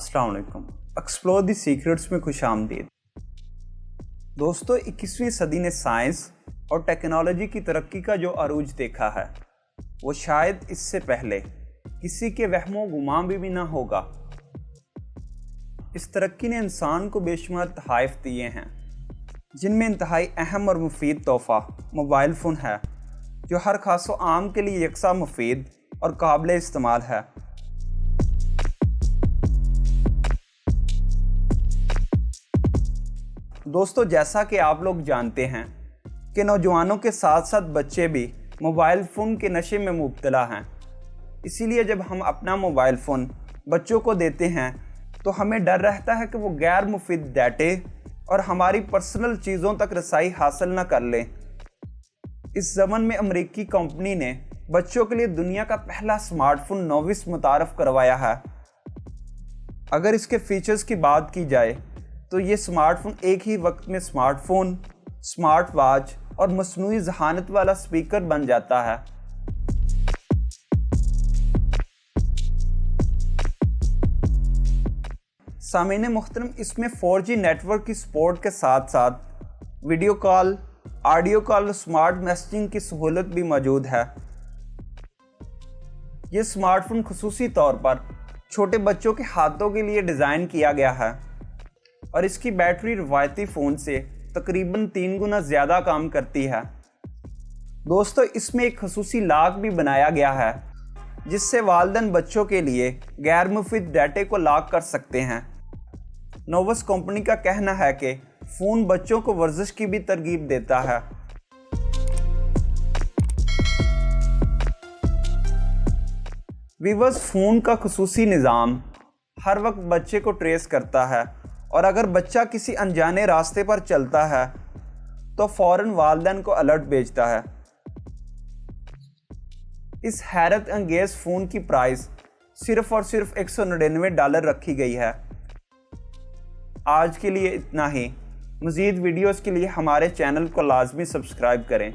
अस्सलाम वालेकुम। Explore the secrets में खुश आमदीद। दोस्तों, 21वीं सदी ने साइंस और टेक्नोलॉजी की तरक्की का जो अरूज देखा है वो शायद इससे पहले किसी के वहमो गुमान भी ना होगा। इस तरक्की ने इंसान को बेशुमार तोहफ़े दिए हैं, जिनमें इंतहाई अहम और मुफीद तोहफ़ा मोबाइल फ़ोन है, जो हर खास व आम के लिए यकसा मुफीद और काबिल इस्तेमाल है। दोस्तों, जैसा कि आप लोग जानते हैं कि नौजवानों के साथ साथ बच्चे भी मोबाइल फ़ोन के नशे में मुब्तला हैं। इसीलिए जब हम अपना मोबाइल फ़ोन बच्चों को देते हैं तो हमें डर रहता है कि वो गैर मुफीद डाटे और हमारी पर्सनल चीज़ों तक रसाई हासिल न कर लें। इस ज़मन में अमेरिकी कंपनी ने बच्चों के लिए दुनिया का पहला स्मार्टफोन नोविस मुतारफ़ करवाया है। अगर इसके फीचर्स की बात की जाए तो ये स्मार्टफोन एक ही वक्त में स्मार्टफोन, स्मार्ट वॉच और मसनूई ज़हानत वाला स्पीकर बन जाता है। सामीने मुहतरम, इसमें 4G नेटवर्क की सपोर्ट के साथ साथ वीडियो कॉल, ऑडियो कॉल और स्मार्ट मैसेजिंग की सहूलत भी मौजूद है। ये स्मार्टफोन खुसूसी तौर पर छोटे बच्चों के हाथों के लिए डिज़ाइन किया गया है और इसकी बैटरी रवायती फ़ोन से तकरीबन 3 गुना ज़्यादा काम करती है। दोस्तों, इसमें एक खुसूसी लॉक भी बनाया गया है जिससे वालिदैन बच्चों के लिए गैर मुफीद डाटे को लॉक कर सकते हैं। नोवस कंपनी का कहना है कि फ़ोन बच्चों को वर्जिश की भी तरगीब देता है। वीवर्स, फ़ोन का खुसूसी निज़ाम हर वक्त बच्चे को ट्रेस करता है और अगर बच्चा किसी अनजाने रास्ते पर चलता है तो फ़ौरन वालिदैन को अलर्ट भेजता है। इस हैरत अंगेज़ फ़ोन की प्राइस सिर्फ़ और सिर्फ $199 रखी गई है। आज के लिए इतना ही। मज़ीद वीडियोस के लिए हमारे चैनल को लाजमी सब्सक्राइब करें।